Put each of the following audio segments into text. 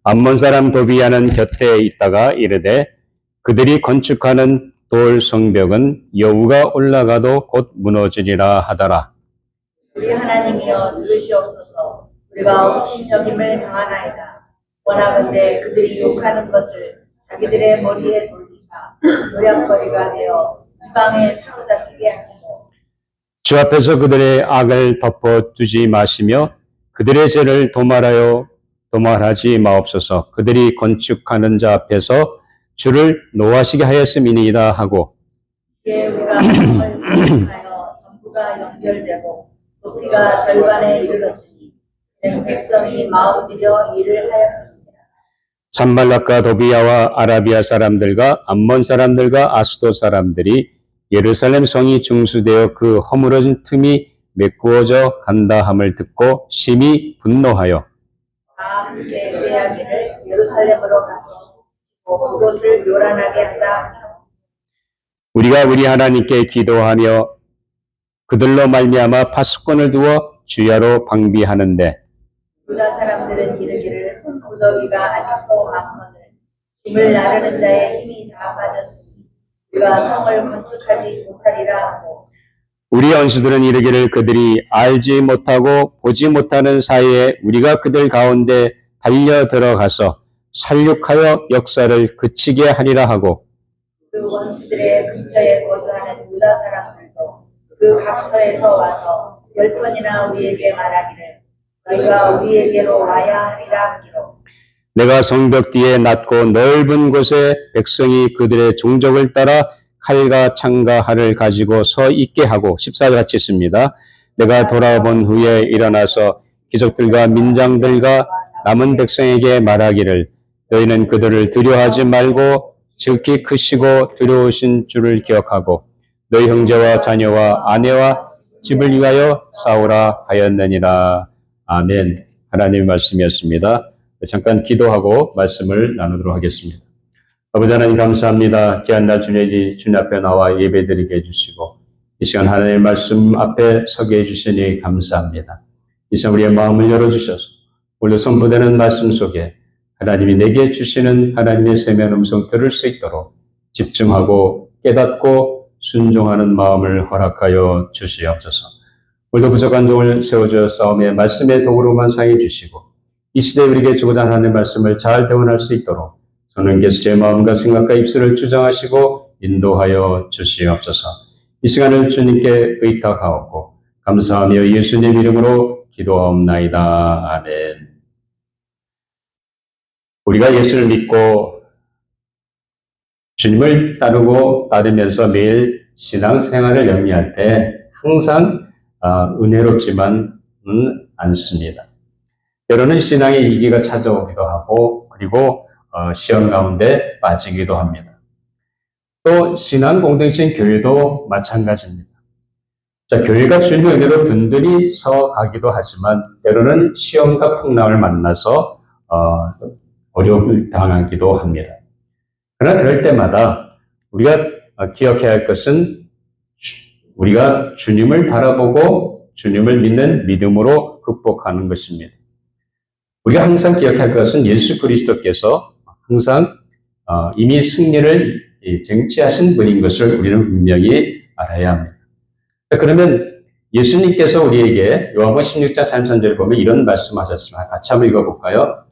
암몬 사람 도비야는 곁에 있다가 이르되 그들이 건축하는 돌 성벽은 여우가 올라가도 곧 무너지리라 하더라. 우리 하나님이여 들으시옵소서. 우리가 업신여김을 당하나이다. 원하건대 그들이 욕하는 것을 자기들의 머리에 돌리사 노략거리가 되어 이방에 사로잡히게 하시고 주 앞에서 그들의 악을 덮어두지 마시며 그들의 죄를 도말하지 마옵소서. 그들이 건축하는 자 앞에서 주를 노하시게 하였음이니이다 하고 이에 우리가 성을 공격하여 전부가 연결되고 높이가 절반에 이르렀으니 이는 백성이 마음 들여 일을 하였습니다. 산발락과 도비야와 아라비아 사람들과 암몬 사람들과 아수도 사람들이 예루살렘 성이 중수되어 그 허물어진 틈이 메꾸어져 간다 함을 듣고 심히 분노하여 다 함께 회하기를 예루살렘으로 가서 그곳을 요란하게 하자. 우리가 우리 하나님께 기도하며 그들로 말미암아 파수꾼을 두어 주야로 방비하는데 유다 사람들은 이르기를 큰 무더기가 아직도 많거늘 짐을 나르는 자의 힘이 다 빠졌으니 우리가 성을 건축하지 못하리라 하고 우리 원수들은 이르기를 그들이 알지 못하고 보지 못하는 사이에 우리가 그들 가운데 달려 들어가서 살육하여 역사를 그치게 하리라 하고 그 원수들의 근처에 거주하는 유다 사람들도 그 각처에서 와서 10번이나 우리에게 말하기를 너희가 우리에게로 와야 하리라 하기로 내가 성벽 뒤에 낮고 넓은 곳에 백성이 그들의 종족을 따라 칼과 창과 활을 가지고 서 있게 하고 14절 같이 있습니다. 내가 돌아본 후에 일어나서 귀족들과 민장들과 남은 백성에게 말하기를 너희는 그들을 두려워하지 말고 지극히 크시고 두려우신 줄을 기억하고 너희 형제와 자녀와 아내와 집을 위하여 싸우라 하였느니라. 아멘. 하나님의 말씀이었습니다. 잠깐 기도하고 말씀을 나누도록 하겠습니다. 아버지 하나님 감사합니다. 귀한 날 주님 앞에 나와 예배드리게 해주시고 이 시간 하나님의 말씀 앞에 서게 해주시니 감사합니다. 이 시간 우리의 마음을 열어주셔서 오늘 선포되는 말씀 속에 하나님이 내게 주시는 하나님의 세미한 음성 들을 수 있도록 집중하고 깨닫고 순종하는 마음을 허락하여 주시옵소서. 오늘도 부족한 종을 세워주어 싸움의 말씀의 도구로만 사용해 주시고 이 시대에 우리에게 주고자 하는 하나님의 말씀을 잘 대원할 수 있도록 성령께서 제 마음과 생각과 입술을 주장하시고 인도하여 주시옵소서. 이 시간을 주님께 의탁하옵고 감사하며 예수님 이름으로 기도하옵나이다. 아멘. 우리가 예수를 믿고 주님을 따르면서 매일 신앙생활을 영위할 때 항상 은혜롭지만은 않습니다. 때로는 신앙의 위기가 찾아오기도 하고 그리고 시험 가운데 빠지기도 합니다. 또 신앙 공동체인 교회도 마찬가지입니다. 자, 교회가 주님의 은혜로 든든히 서 가기도 하지만 때로는 시험과 풍랑을 만나서 어려움을 당하기도 합니다. 그러나 그럴 때마다 우리가 기억해야 할 것은 우리가 주님을 바라보고 주님을 믿는 믿음으로 극복하는 것입니다. 우리가 항상 기억할 것은 예수 그리스도께서 항상 이미 승리를 쟁취하신 분인 것을 우리는 분명히 알아야 합니다. 그러면 예수님께서 우리에게 요한복음 16장 33절을 보면 이런 말씀하셨습니다. 같이 한번 읽어볼까요?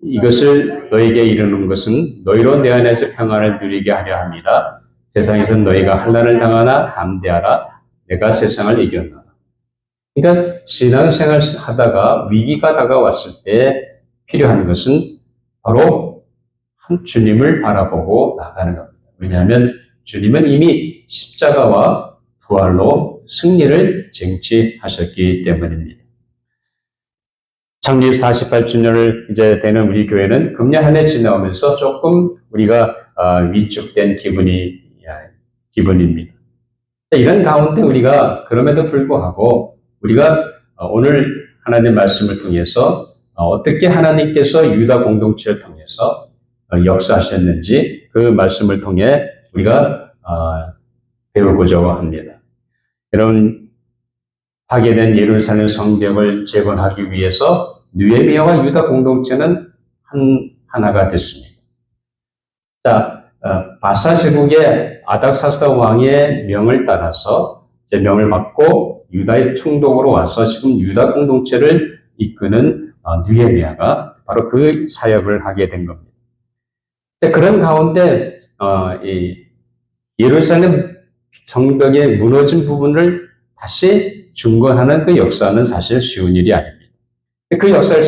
이것을 너에게 이르는 것은 너희로 내 안에서 평안을 누리게 하려 합니다. 세상에서는 너희가 환난을 당하나 담대하라. 내가 세상을 이겼노라. 그러니까 신앙생활 하다가 위기가 다가왔을 때 필요한 것은 바로 한 주님을 바라보고 나가는 겁니다. 왜냐하면 주님은 이미 십자가와 부활로 승리를 쟁취하셨기 때문입니다. 창립 48주년을 이제 되는 우리 교회는 금년 한 해 지나오면서 조금 우리가 위축된 기분입니다. 이런 가운데 우리가 그럼에도 불구하고 우리가 오늘 하나님의 말씀을 통해서 어떻게 하나님께서 유다 공동체를 통해서 역사하셨는지 그 말씀을 통해 우리가 배우고자 합니다. 여러분 파괴된 예루살렘 성벽을 재건하기 위해서 느헤미야와 유다 공동체는 하나가 됐습니다. 자, 바사 제국의 아닥사스다 왕의 명을 따라서 명을 받고 유다의 총독으로 와서 지금 유다 공동체를 이끄는 느헤미야가 바로 그 사역을 하게 된 겁니다. 그런 가운데 이 예루살렘 성벽의 무너진 부분을 다시 중건하는 그 역사는 사실 쉬운 일이 아닙니다. 그 역사를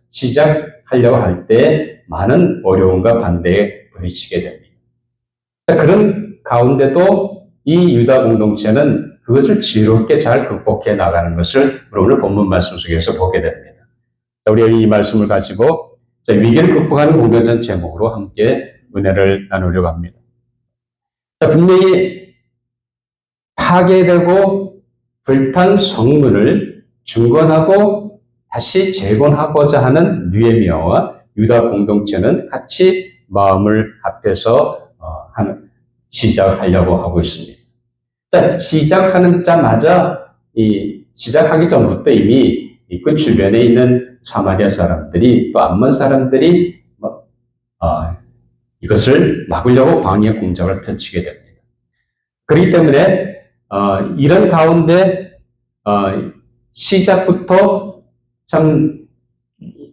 시작하려고 할 때 많은 어려움과 반대에 부딪히게 됩니다. 그런 가운데도 이 유다 공동체는 그것을 지혜롭게 잘 극복해 나가는 것을 오늘 본문 말씀 속에서 보게 됩니다. 우리 이 말씀을 가지고 위기를 극복하는 공동체 제목으로 함께 은혜를 나누려고 합니다. 분명히 파괴되고 불탄 성문을 중건하고 다시 재건하고자 하는 느헤미야와 유다 공동체는 같이 마음을 합해서 시작하려고 하고 있습니다. 시작하는 자마자 시작하기 전부터 이미 그 주변에 있는 사마리아 사람들이 또 암몬 사람들이 이것을 막으려고 방해 공작을 펼치게 됩니다. 그렇기 때문에 이런 가운데 시작부터 참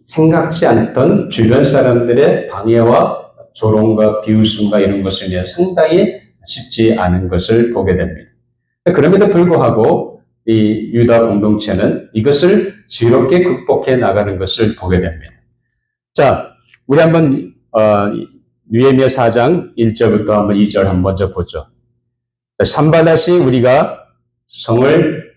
생각지 않던 주변 사람들의 방해와 조롱과 비웃음과 이런 것을 위해 상당히 쉽지 않은 것을 보게 됩니다. 그럼에도 불구하고 이 유다 공동체는 이것을 지혜롭게 극복해 나가는 것을 보게 됩니다. 자, 우리 한번 느헤미야 4장 1절부터 한번 2절 한번 먼저 보죠. 산발랏이 우리가 성을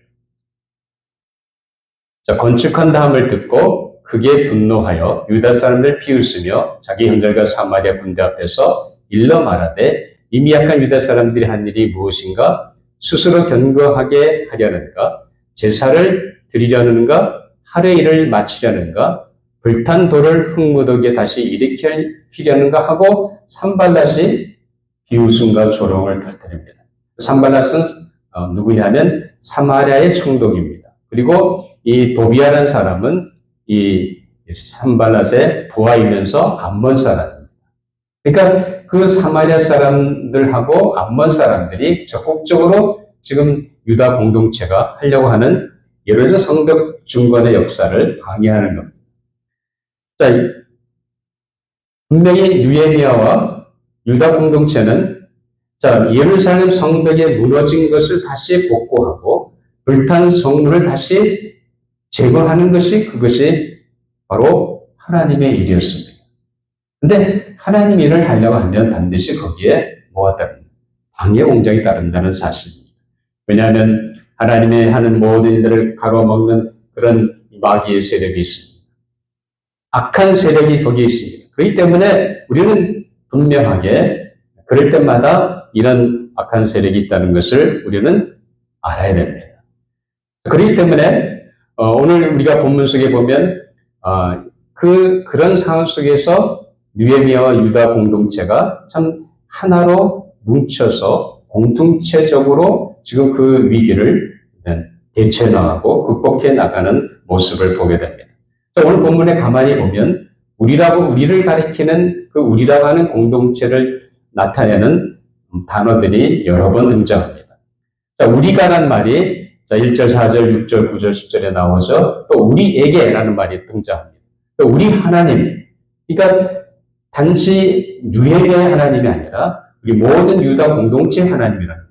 건축한 다음을 듣고 크게 분노하여 유다 사람들 비웃으며 자기 형제들과 사마리아 군대 앞에서 일러 말하되 이미 약한 유다 사람들이 한 일이 무엇인가? 스스로 견고하게 하려는가? 제사를 드리려는가? 하루의 일을 마치려는가? 불탄 돌을 흙무더기에 다시 일으키려는가 하고 산발랏이 비웃음과 조롱을 터뜨립니다. 산발랏은 누구냐면 사마리아의 총독입니다. 그리고 이 도비아라는 사람은 이 산발랏의 부하이면서 암몬 사람입니다. 그러니까 그 사마리아 사람들하고 암몬 사람들이 적극적으로 지금 유다 공동체가 하려고 하는 예루살렘 성벽 중건의 역사를 방해하는 겁니다. 자, 분명히 느헤미야와 유다 공동체는 예루살렘 성벽에 무너진 것을 다시 복구하고 불탄 성문을 다시 재건하는 그것이 바로 하나님의 일이었습니다. 근데 하나님 일을 하려고 하면 반드시 거기에 뭐가 따릅니다? 방해 공작이 따른다는 사실입니다. 왜냐하면 하나님의 하는 모든 일들을 가로막는 그런 마귀의 세력이 있습니다. 악한 세력이 거기에 있습니다. 그렇기 때문에 우리는 분명하게 그럴 때마다 이런 악한 세력이 있다는 것을 우리는 알아야 됩니다. 그렇기 때문에 오늘 우리가 본문 속에 보면 그런 상황 속에서 느헤미야와 유다 공동체가 참 하나로 뭉쳐서 공동체적으로 지금 그 위기를 대처해 나가고 극복해 나가는 모습을 보게 됩니다. 오늘 본문에 가만히 보면 우리를 가리키는 그 우리라고 하는 공동체를 나타내는 단어들이 여러 번 등장합니다. 우리가란 말이 1절, 4절, 6절, 9절, 10절에 나오죠. 또 우리에게라는 말이 등장합니다. 또 우리 하나님, 그러니까 단지 느헤미야의 하나님이 아니라 우리 모든 유다 공동체 하나님이라는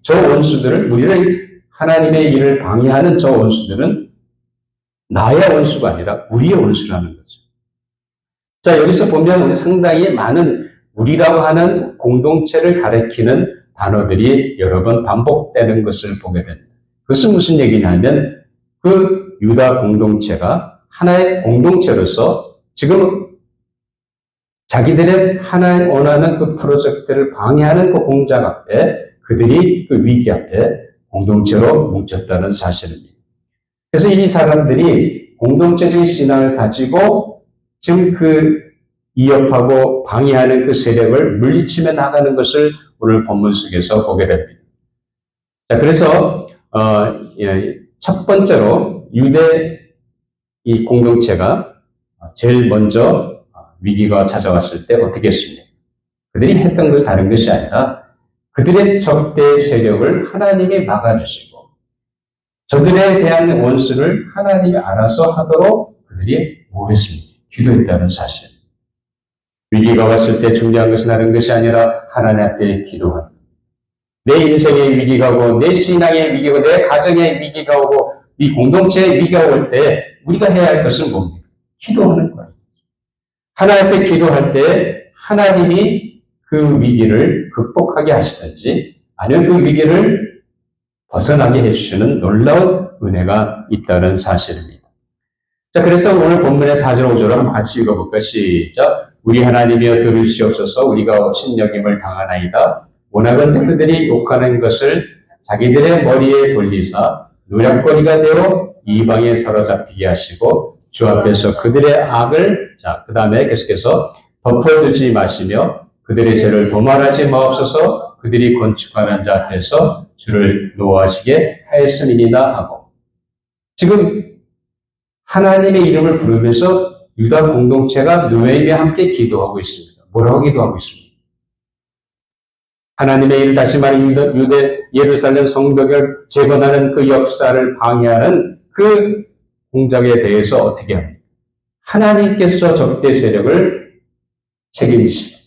저 원수들을 우리를 하나님의 일을 방해하는 저 원수들은 나의 원수가 아니라 우리의 원수라는 거죠. 여기서 보면 우리 상당히 많은 우리라고 하는 공동체를 가리키는 단어들이 여러 번 반복되는 것을 보게 됩니다. 그것은 무슨 얘기냐면 그 유다 공동체가 하나의 공동체로서 지금 자기들의 하나의 원하는 그 프로젝트를 방해하는 그 공작 앞에 그들이 그 위기 앞에 공동체로 뭉쳤다는 사실입니다. 그래서 이 사람들이 공동체적인 신앙을 가지고 지금 위협하고 방해하는 그 세력을 물리치며 나가는 것을 오늘 본문 속에서 보게 됩니다. 그래서 첫 번째로 유대 이 공동체가 제일 먼저 위기가 찾아왔을 때 어떻게 했습니까? 그들이 했던 것이 다른 것이 아니라 그들의 적대 세력을 하나님이 막아주시고 저들에 대한 원수를 하나님이 알아서 하도록 그들이 뭐 했습니까? 기도했다는 사실. 위기가 왔을 때 중요한 것은 다른 것이 아니라 하나님 앞에 기도하는 내 인생의 위기가 오고 내 신앙의 위기가 오고 내 가정의 위기가 오고 이 공동체의 위기가 올 때 우리가 해야 할 것은 뭡니까? 기도하는 거예요. 하나님 앞에 기도할 때 하나님이 그 위기를 극복하게 하시든지 아니면 그 위기를 벗어나게 해주시는 놀라운 은혜가 있다는 사실입니다. 자, 그래서 오늘 본문의 4절 5절을 한번 같이 읽어볼까요? 시작. 우리 하나님이여 들으시옵소서. 우리가 업신여김을 당하나이다. 원하건대 그들이 욕하는 것을 자기들의 머리에 돌리사 노략거리가 되어 이방에 사로잡히게 하시고 주 앞에서 그들의 악을 그 다음에 계속해서 덮어두지 마시며 그들의 죄를 도말하지 마옵소서. 그들이 건축하는 자 앞에서 주를 노하시게 하였음이니이다 하고 지금 하나님의 이름을 부르면서 유다 공동체가 느헤미야와 함께 기도하고 있습니다. 뭐라고 기도하고 있습니다? 하나님의 일, 다시 말해 유대 예루살렘 성벽을 재건하는 그 역사를 방해하는 그 공작에 대해서 어떻게 합니까? 하나님께서 적대 세력을 책임지시고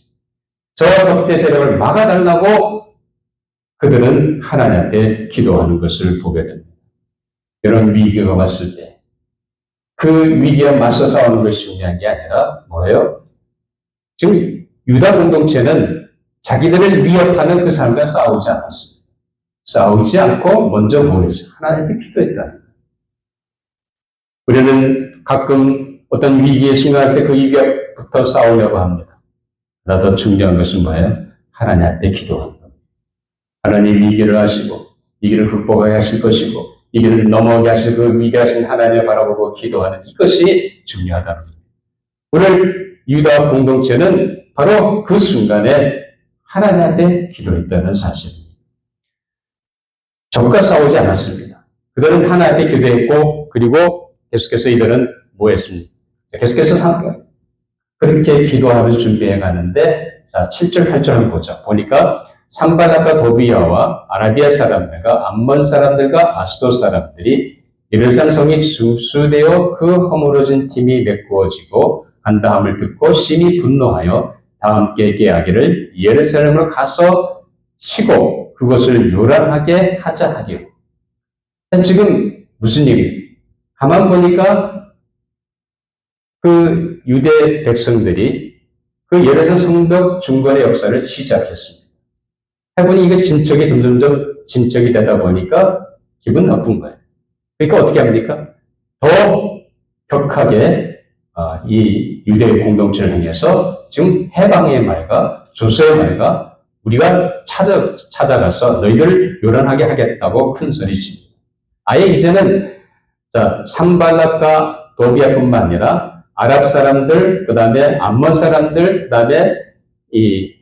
저 적대 세력을 막아달라고 그들은 하나님 앞에 기도하는 것을 보게 됩니다. 이런 위기가 왔을 때 그 위기에 맞서 싸우는 것이 중요한 게 아니라 뭐예요? 지금 유다 공동체는 자기들을 위협하는 그 사람과 싸우지 않았습니다. 싸우지 않고 먼저 뭐 했어요? 하나님께 기도했다. 우리는 가끔 어떤 위기에 순간할 때 그 위기부터 싸우려고 합니다. 그러나 더 중요한 것은 뭐예요? 하나님 앞에 기도하는 겁니다. 하나님 위기를 하시고 위기를 극복하게 하실 것이고 이 길을 넘어가게 하실 그 위대하신 하나님을 바라보고 기도하는 이것이 중요하다는 겁니다. 오늘 유다 공동체는 바로 그 순간에 하나님한테 기도했다는 사실입니다. 적과 싸우지 않았습니다. 그들은 하나님께 기도했고 그리고 계속해서 이들은 뭐 했습니까? 계속해서 그렇게 기도하면서 준비해 가는데 자 7절 8절 한번 보자. 보니까 산발락과 도비야와 아라비아 사람들과 암몬 사람들과 아스돗 사람들이 예루살렘 성이 중수되어 그 허물어진 팀이 메꾸어지고 한다함을 듣고 심히 분노하여 다 함께 계하기를 예루살렘으로 가서 치고 그것을 요란하게 하자 하기로. 지금 무슨 얘기예요? 가만 보니까 그 유대 백성들이 그 예루살렘 성벽 중건의 역사를 시작했습니다. 해보니 이게 점점점 진척이 되다 보니까 기분 나쁜 거예요. 그러니까 어떻게 합니까? 더 격하게 이 유대 공동체를 향해서 지금 해방의 말과 조서의 말과 우리가 찾아가서 너희들을 요란하게 하겠다고 큰 소리칩니다. 아예 이제는 산발락과 도비야뿐만 아니라 아랍 사람들, 그 다음에 암몬 사람들, 그 다음에 이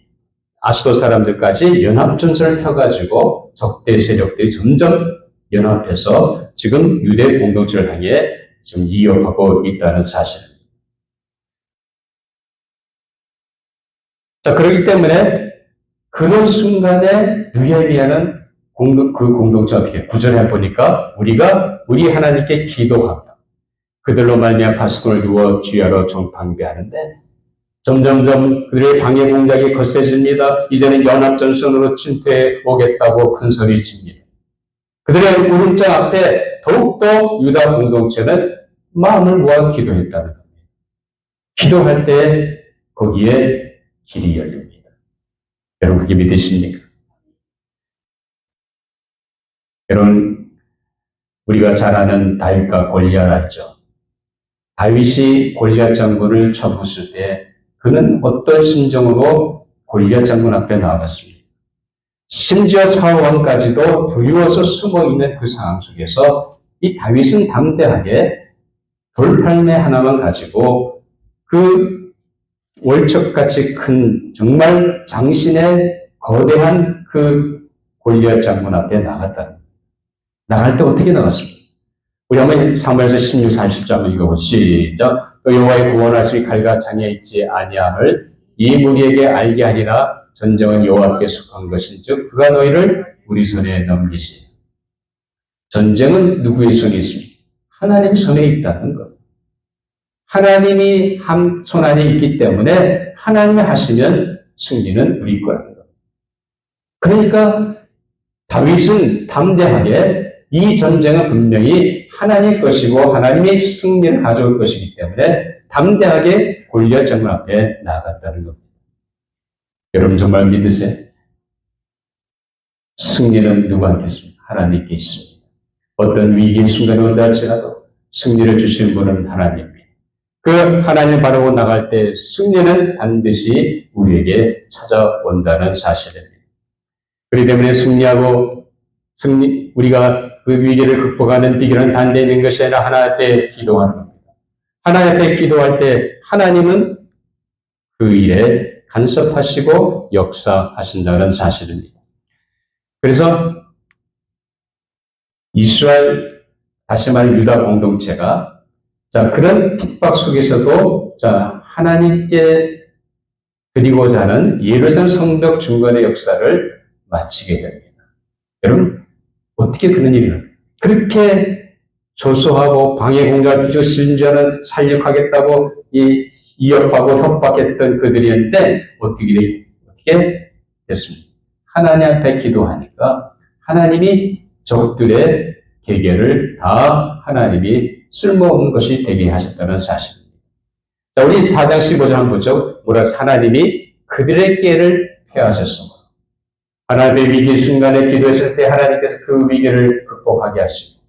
아스돗 사람들까지 연합전선을 펴가지고 적대 세력들이 점점 연합해서 지금 유대 공동체를 향해 지금 위협하고 있다는 사실입니다. 자, 그렇기 때문에 그런 순간에 느헤미야는 그 공동체 어떻게 구절해 보니까 우리 하나님께 기도하며 그들로 말미암아 파수꾼을 두어 주야로 정방비하는데 점점점 그들의 방해 공작이 거세집니다. 이제는 연합전선으로 침투해 오겠다고 큰 소리 칩니다. 그들의 울음장 앞에 더욱더 유다 공동체는 마음을 모아 기도했다는 겁니다. 기도할 때 거기에 길이 열립니다. 여러분 그게 믿으십니까? 여러분 우리가 잘 아는 다윗과 골리앗 알죠? 다윗이 골리앗 장군을 쳐부술 때 그는 어떤 심정으로 골리앗 장군 앞에 나아갔습니까? 심지어 사울왕까지도 두려워서 숨어있는 그 상황 속에서 이 다윗은 담대하게 돌팔매 하나만 가지고 그 월척같이 큰 정말 장신의 거대한 그 골리앗 장군 앞에 나갔다. 나갈 때 어떻게 나갔습니까? 우리 한번 사무엘서 16, 47절 한번 읽어보시죠. 시작. 또 여호와의 구원하심이 칼과 창에 있지 아니함을 이 무리에게 알게 하리라. 전쟁은 여호와께 속한 것인즉 그가 너희를 우리 손에 넘기시니. 전쟁은 누구의 손에 있습니까? 하나님 손에 있다는 것. 하나님이 한 손 안에 있기 때문에 하나님이 하시면 승리는 우리 거라는 것. 그러니까 다윗은 담대하게 이 전쟁은 분명히 하나님의 것이고 하나님의 승리를 가져올 것이기 때문에 담대하게 골리앗 장군 앞에 나아갔다는 겁니다. 여러분 정말 믿으세요? 승리는 누구한테 있습니까? 하나님께 있습니다. 어떤 위기의 순간이 온다 할지라도 승리를 주신 분은 하나님입니다. 그 하나님을 바라보고 나갈 때 승리는 반드시 우리에게 찾아온다는 사실입니다. 그렇기 때문에 우리가 그 위기를 극복하는 비결은 단대 있는 것이 아니라 하나님 앞에 기도하는 겁니다. 하나님 앞에 기도할 때 하나님은 그 일에 간섭하시고 역사하신다는 사실입니다. 그래서 이스라엘, 다시 말해 유다 공동체가 그런 핍박 속에서도 하나님께 드리고자 하는 예루살렘 성벽 중건의 역사를 마치게 됩니다. 여러분, 어떻게 그런 일이 일어나요? 그렇게 조소하고 방해 공작을 피우고 심지어는 살육하겠다고 이협하고 협박했던 그들이었는데 어떻게 됐습니까? 하나님 앞에 기도하니까 하나님이 적들의 계계를 다 하나님이 쓸모없는 것이 되게 하셨다는 사실입니다. 자, 우리 4장 15절 한번 보죠. 하나님이 그들의 깨를 폐하셨습니다. 하나님의 위기 순간에 기도했을 때 하나님께서 그 위기를 극복하게 하시고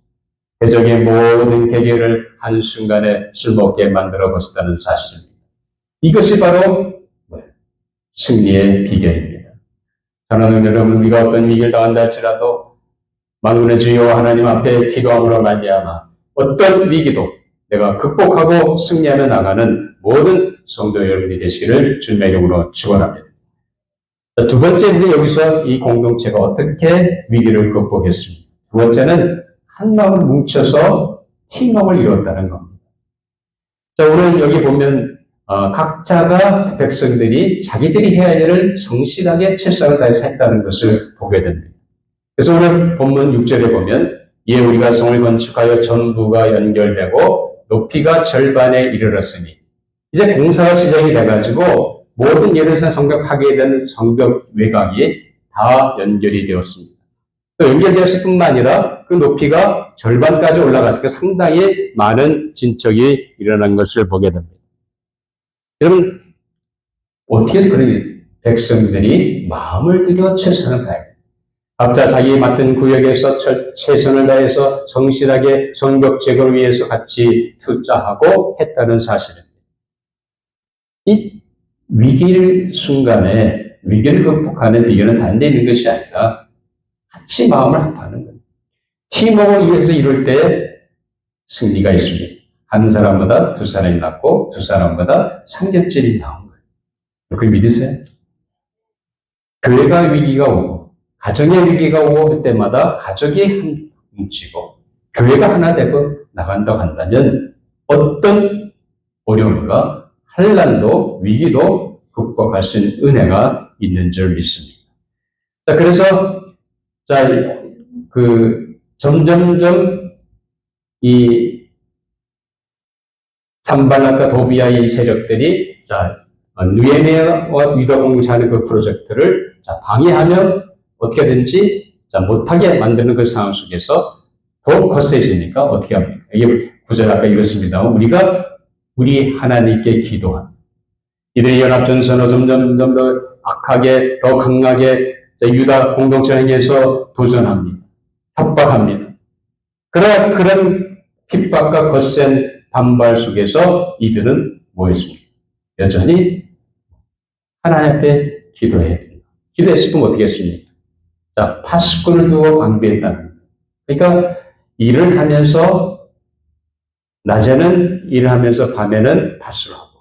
대적의 모든 계계를 한순간에 쓸모없게 만들어 보셨다는 사실입니다. 이것이 바로 승리의 비결입니다. 사랑하는 여러분, 우리가 어떤 위기를 당한다 할지라도 만군의 주여 하나님 앞에 기도함으로 말미암아 어떤 위기도 내가 극복하고 승리하며 나가는 모든 성도 여러분이 되시기를 주님의 이름으로 축원합니다. 두 번째, 우리 여기서 이 공동체가 어떻게 위기를 극복했습니까? 두 번째는 한 마음을 뭉쳐서 팀워크를 이뤘다는 겁니다. 자, 오늘 여기 보면 각자가 백성들이 자기들이 해야 할 일을 성실하게 최선을 다해서 했다는 것을 보게 됩니다. 그래서 오늘 본문 6절에 보면 우리가 성을 건축하여 전부가 연결되고 높이가 절반에 이르렀으니 이제 공사가 시작이 돼가지고 모든 예루살렘 성벽 파괴된 성벽 외곽이 다 연결이 되었습니다. 또 연결되었을 뿐만 아니라 그 높이가 절반까지 올라갔으니까 상당히 많은 진척이 일어난 것을 보게 됩니다. 여러분, 어떻게 해서 그런 백성들이 마음을 들여 최선을 다해요? 각자 자기 맡은 구역에서 최선을 다해서 성실하게 성벽 제거를 위해서 같이 투자하고 했다는 사실입니다. 이 위기를 순간에 위기를 극복하는 비결은 단대 있는 것이 아니라 같이 마음을 합하는 거예요. 팀워크를 위해서 이룰 때 승리가 있습니다. 한 사람보다 두 사람이 낫고 두 사람보다 3겹질이 나온 거예요. 그걸 믿으세요? 교회가 위기가 오고 가정의 위기가 오고 할 때마다 가족이 뭉치고 교회가 하나 되고 나간다고 한다면 어떤 어려움과 환난도 위기도 극복할 수 있는 은혜가 있는 줄 믿습니다. 자, 그래서 점점점 이 산발락과 도비아의 세력들이 느헤미야와 유다 공동체하는 그 프로젝트를 방해하며 어떻게든지 못하게 만드는 그 상황 속에서 더욱 거세지니까 어떻게 합니까? 이게 구절 아까 이렇습니다. 우리 하나님께 기도한 이들의 연합전선으로 점점 더 악하게 더 강하게 유다 공동체를 향해서 도전합니다. 협박합니다. 그런 핍박과 거센 반발 속에서 이들은 뭐했습니까? 여전히 하나님 앞에 기도해야 됩니다. 기도했을 뿐 어떻게 했습니까? 파수꾼을 두고 방비했다는 겁니다. 그러니까 일을 하면서 낮에는 일을 하면서 밤에는 파수를 하고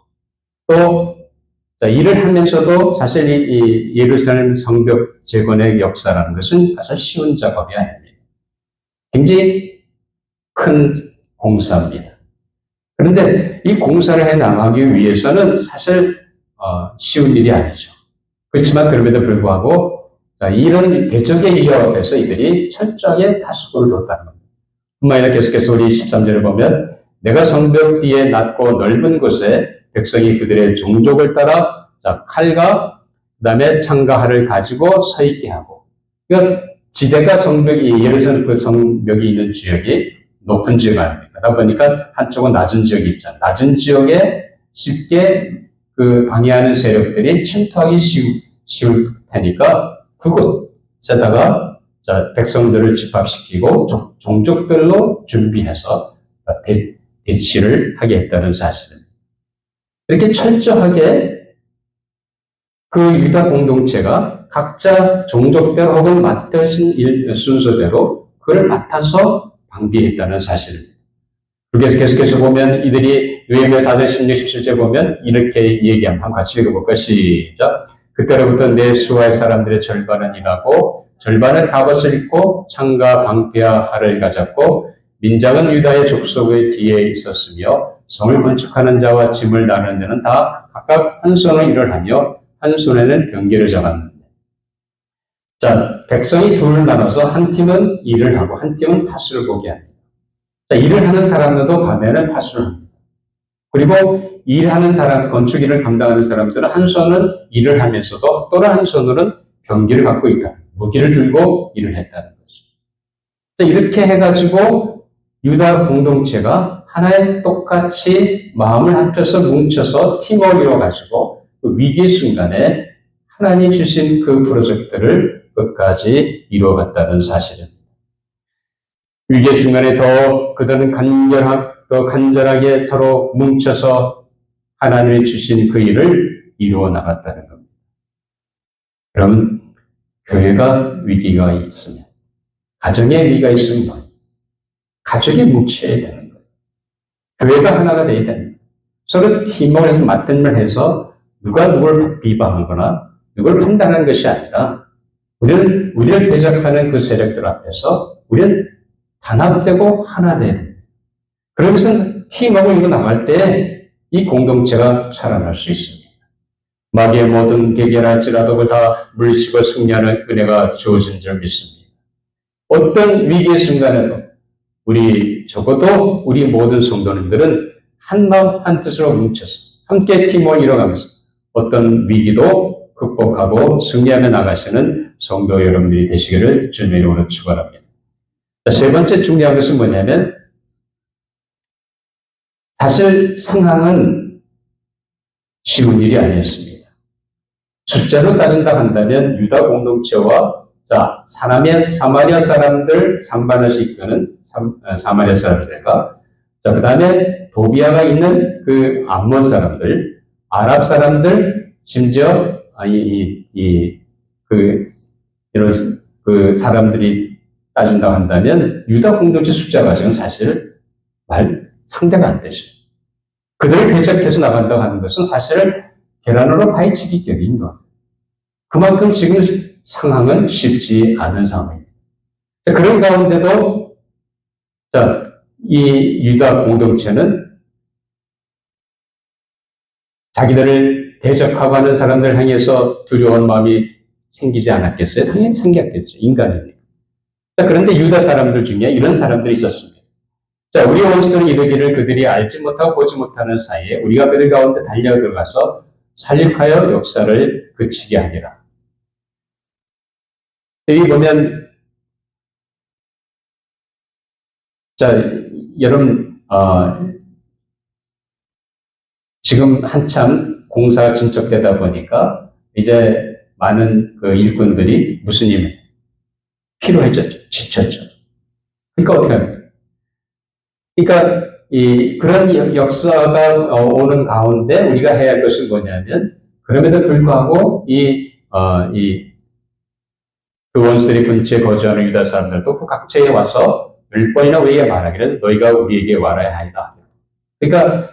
또 일을 하면서도 사실 이 예루살렘 성벽 재건의 역사라는 것은 사실 쉬운 작업이 아닙니다. 굉장히 큰 공사입니다. 그런데 이 공사를 해 나가기 위해서는 사실 쉬운 일이 아니죠. 그렇지만 그럼에도 불구하고 이런 대적의 위협에서 이들이 철저하게 타수꾼을 뒀다는 겁니다. 뿐만 아니라 계속해서 우리 13절을 보면 내가 성벽 뒤에 낮고 넓은 곳에 백성이 그들의 종족을 따라 칼과 그다음에 창과 활을 가지고 서 있게 하고, 그러니까 지대가 성벽이, 예루살렘 그 성벽이 있는 지역이 높은 지역이 아닙니까? 그러다 보니까 한쪽은 낮은 지역이 있잖아요. 낮은 지역에 쉽게 그 방해하는 세력들이 침투하기 쉬울 테니까 그곳에다가 백성들을 집합시키고 종족별로 준비해서 대치를 하게 했다는 사실입니다. 이렇게 철저하게 그 유다 공동체가 각자 종족대로 혹은 맡으신 순서대로 그걸 맡아서 방비했다는 사실입니다. 그래서 계속해서 보면 이들이 요엘의 4장 16, 17절 보면 이렇게 얘기합니다. 한번 같이 읽어볼까요? 시작. 그때로부터 내 수하의 사람들의 절반은 일하고 절반은 갑옷을 입고 창과 방패와 활을 가졌고 민장은 유다의 족속의 뒤에 있었으며 성을 건축하는 자와 짐을 나누는 자는 다 각각 한 손으로 일을 하며 한 손에는 병기를 잡았는데. 백성이 둘을 나눠서 한 팀은 일을 하고 한 팀은 파수를 보게 합니다. 일을 하는 사람들도 밤에는 파수를 합니다. 그리고 일하는 사람, 건축 일을 감당하는 사람들은 한 손은 일을 하면서도 또는 한 손으로는 병기를 갖고 있다. 무기를 들고 일을 했다는 거죠. 이렇게 해가지고 유다 공동체가 하나의 똑같이 마음을 합쳐서 뭉쳐서 팀워크로 가지고 그 위기 순간에 하나님 주신 그 프로젝트를 끝까지 이루어갔다는 사실입니다. 위기 순간에 더 그들은 더 간절하게 서로 뭉쳐서 하나님이 주신 그 일을 이루어 나갔다는 겁니다. 여러분, 교회가 위기가 있으면, 가정에 위기가 있으면 가족이 뭉쳐야 되는 거예요. 교회가 하나가 되어야 됩니다. 서로 팀워크에서 맡은 일 해서 누가 누굴 비방하거나 누굴 판단하는 것이 아니라 우리를 대적하는 그 세력들 앞에서 우리는 단합되고 하나 돼야 됩니다. 그러면서 팀워크를 이루어 나갈 때 이 공동체가 살아날 수 있습니다. 마귀의 모든 계결할지라도 그걸 다 물리치고 승리하는 은혜가 주어진 줄 믿습니다. 어떤 위기의 순간에도 적어도 우리 모든 성도님들은 한 마음 한 뜻으로 뭉쳐서 함께 팀워크를 이뤄가면서 어떤 위기도 극복하고 승리하며 나가시는 성도 여러분들이 되시기를 주님의 이름으로 축원합니다. 세 번째 중요한 것은 뭐냐면 사실 상황은 쉬운 일이 아니었습니다. 숫자로 따진다 한다면 유다 공동체와 사마리아 사람들 3반을씩 이끄는 사마리아 사람들과 그 다음에 도비아가 있는 그 암몬 사람들, 아랍 사람들, 심지어 그 사람들이 따진다고 한다면 유다 공동체 숫자가 지금 사실 상대가 안 되죠. 그들을 대적해서 나간다고 하는 것은 사실 계란으로 파헤치기 격인 것. 그만큼 지금 상황은 쉽지 않은 상황입니다. 그런 가운데도 이 유다 공동체는 자기들을 대적하고 하는 사람들 향해서 두려운 마음이 생기지 않았겠어요? 당연히 생겼겠죠. 인간이니까. 그런데 유다 사람들 중에 이런 사람들이 있었습니다. 우리 원수들은 이르기를 그들이 알지 못하고 보지 못하는 사이에 우리가 그들 가운데 달려 들어가서 살육하여 역사를 그치게 하리라. 여기 보면 여러분 지금 한참 공사가 진척되다 보니까 이제 많은 그 일꾼들이 무슨 일 필요해졌죠. 지쳤죠. 그러니까 어떻게 합니까? 그러니까 그런 역사가 오는 가운데 우리가 해야 할 것은 뭐냐면 그럼에도 불구하고 그 원수들이 근처에 거주하는 유다 사람들도 그 각처에 와서 10번이나 우리에게 말하기를 너희가 우리에게 와라야 하리라. 그러니까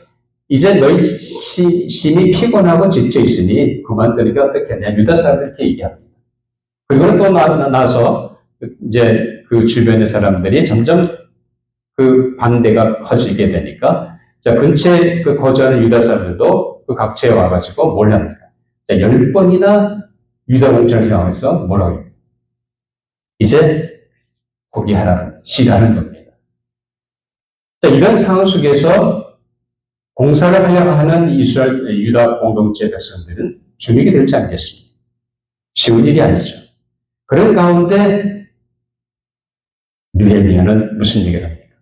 이제 너희 심히 피곤하고 지쳐 있으니 그만두니까 어떻겠냐. 유다 사람들 이렇게 얘기합니다. 그리고는 또 나서 이제 그 주변의 사람들이 점점 그 반대가 커지게 되니까, 자, 근처에 그 거주하는 유다 사람들도 그 각처에 와가지고 뭘 합니까? 자, 10번이나 유다 공장을 향해서 뭐라고 해요? 이제 포기하라는, 싫어하는 겁니다. 자, 이런 상황 속에서 공사를 하려고 하는 이스라엘, 유다 공동체 백성들은 주눅이 들지 않겠습니까? 쉬운 일이 아니죠. 그런 가운데 느헤미야는 무슨 얘기를 합니까?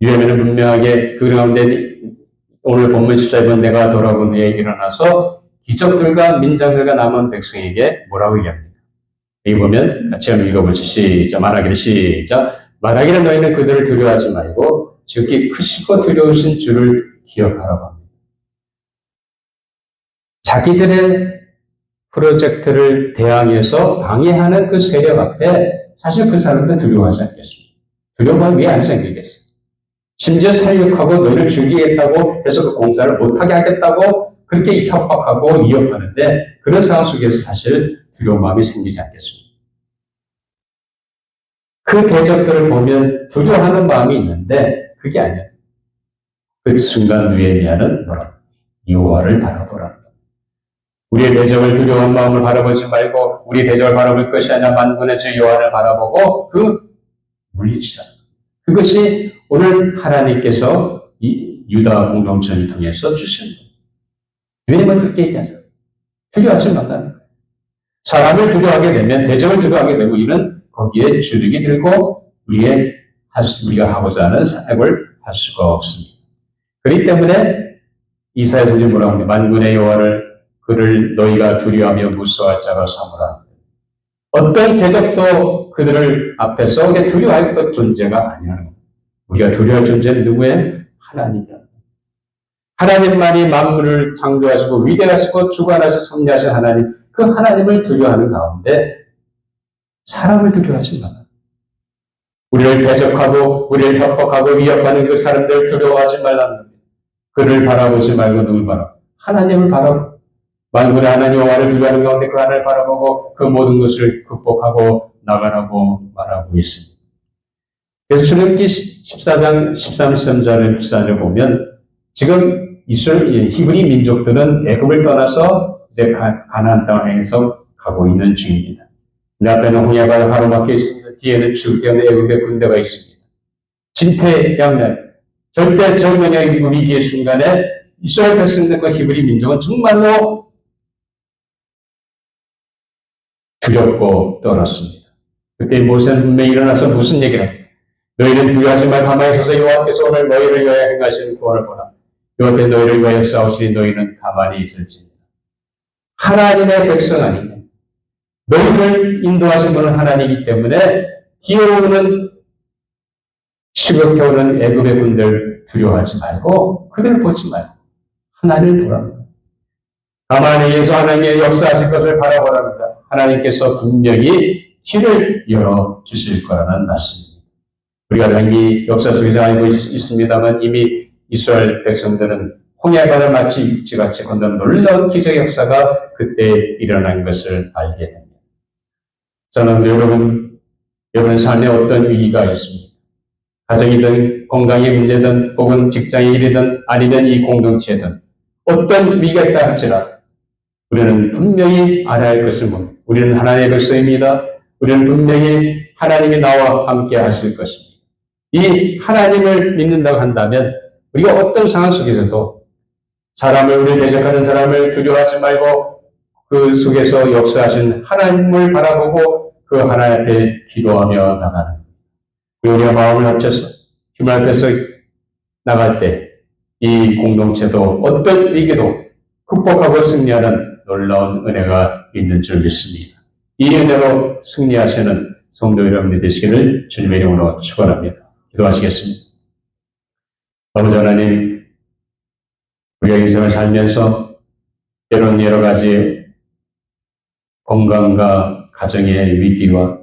느헤미야는 분명하게 그 가운데 오늘 본문 14번 내가 돌아본 후에 일어나서 기적들과 민장들과 남은 백성에게 뭐라고 얘기합니까? 여기 보면 같이 한번 읽어보죠. 시작. 말하기를 시작. 말하기를 너희는 그들을 두려워하지 말고 지극히 크시고 두려우신 주를 기억하라고 합니다. 자기들의 프로젝트를 대항해서 방해하는 그 세력 앞에 사실 그 사람도 두려워하지 않겠습니다. 두려워하면 왜 안 생기겠어요? 심지어 살육하고 너희를 죽이겠다고 해서 그 공사를 못하게 하겠다고 그렇게 협박하고 위협하는데 그런 상황 속에서 사실 두려운 마음이 생기지 않겠습니다. 그 대적들을 보면 두려워하는 마음이 있는데 그게 아니에요. 그 순간 느헤미야는 뭐라고? 여호와를 바라보라. 우리의 대적을 두려운 마음을 바라보지 말고 우리의 대적을 바라볼 것이 아니라 만군의 주 여호와를 바라보고 그 물리치자. 그것이 오늘 하나님께서 이 유다 공동체를 통해서 주신 거예요. 왜냐면 그렇게 얘기하세요. 두려워하지 말라는 거예요. 사람을 두려워하게 되면, 대적을 두려워하게 되면 우리는 거기에 주눅이 들고 우리가 하고자 하는 사역을 할 수가 없습니다. 그렇기 때문에 이사야 선지자는 뭐라고 합니까? 만군의 여호와를 그를 너희가 두려워하며 무서워할 자로 삼으라. 어떤 대적도 그들을 앞에서 두려워할 것 존재가 아니라는 겁니다. 우리가 두려워할 존재는 누구예요? 하나님이다. 하나님만이 만물을 창조하시고 위대하시고 주관하시고 섭리하신 하나님, 그 하나님을 두려워하는 가운데 사람을 두려워하지 말라. 우리를 대적하고 우리를 협박하고 위협하는 그 사람들을 두려워하지 말라는 겁니다. 그를 바라보지 말고 누굴 바라보고 하나님을 바라보고 만군의 하나님 여호와를 두려워하는 가운데 그 하나님을 바라보고 그 모든 것을 극복하고 나가라고 말하고 있습니다. 그래서 출애굽기 14장 13, 14절을 보면 지금 이스라엘 히브리 민족들은 애굽을 떠나서 이제 가나안 땅을 향해서 가고 있는 중입니다. 내 앞에는 홍해가 가로막혀 있습니다. 뒤에는 출애굽 애굽의 군대가 있습니다. 진퇴양난, 절대절명의 위기의 순간에 이스라엘 백성들과 히브리 민족은 정말로 두렵고 떨었습니다. 그때 모세는 분명히 일어나서 무슨 얘기를 합니까? 너희는 두려워하지 말고 가만히 서서 여호와께서 오늘 너희를 위하여 행하시는 구원을 보라. 여호와께 너희를 위하여 싸우시니 너희는 가만히 있을지니라. 하나님의 백성 아니냐. 너희를 인도하신 분은 하나님이기 때문에 뒤에 오는 추격해오는 애굽의 군대를 두려워하지 말고 그들을 보지 말고 하나님을 보라는 거예요. 가만히 있어서 하나님의 역사하실 것을 바라보랍니다. 하나님께서 분명히 길을 열어주실 거라는 말씀입니다. 우리가 이 역사 속에서 알고 있습니다만 이미 이스라엘 백성들은 홍해강을 마치 육지같이 건넌 놀라운 기적 역사가 그때 일어난 것을 알게 됩니다. 저는 여러분 삶에 어떤 위기가 있습니다. 가정이든 건강의 문제든 혹은 직장의 일이든 아니면 이 공동체든 어떤 위기가 있다 할지라도 우리는 분명히 알아야 할 것을 봅니다. 우리는 하나님의 백성입니다. 우리는 분명히 하나님이 나와 함께 하실 것입니다. 이 하나님을 믿는다고 한다면 우리가 어떤 상황 속에서도 우리를 대적하는 사람을 두려워하지 말고 그 속에서 역사하신 하나님을 바라보고 그 하나님 앞에 기도하며 나가는 우리가 마음을 합쳐서 힘을 합해서 나갈 때 이 공동체도 어떤 위기도 극복하고 승리하는 놀라운 은혜가 있는 줄 믿습니다. 이 은혜로 승리하시는 성도 여러분이 되시기를 주님의 이름으로 축원합니다. 기도하시겠습니다. 아버지 하나님, 우리가 인생을 살면서 때로는 여러 가지 건강과 가정의 위기와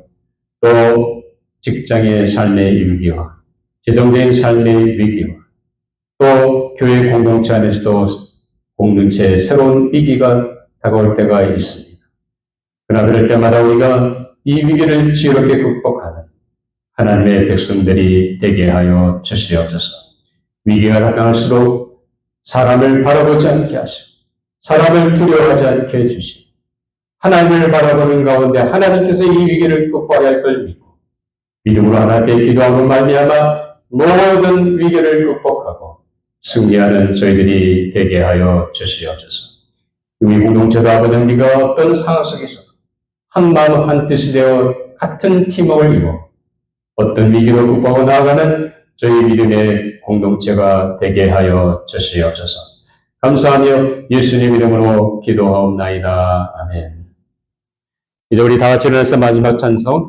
또 직장의 삶의 위기와 재정적인 삶의 위기와 또 교회 공동체 안에서도 공동체의 새로운 위기가 다가올 때가 있습니다. 그러나 그럴 때마다 우리가 이 위기를 지혜롭게 극복하는 하나님의 백성들이 되게 하여 주시옵소서. 위기가 다가갈수록 사람을 바라보지 않게 하시고 사람을 두려워하지 않게 해주시고 하나님을 바라보는 가운데 하나님께서 이 위기를 극복해야 할 걸 믿고 믿음으로 하나님께 기도하고 말미암아 모든 위기를 극복하고 승리하는 저희들이 되게 하여 주시옵소서. 우리 공동체도 아버지 우리가 어떤 상황 속에서도 한 마음 한 뜻이 되어 같은 팀워크를 이루어 어떤 위기로 극복하고 나아가는 저희 믿음의 공동체가 되게 하여 주시옵소서. 감사하며 예수님 이름으로 기도하옵나이다. 아멘. 이제 우리 다 같이 일어나서 마지막 찬송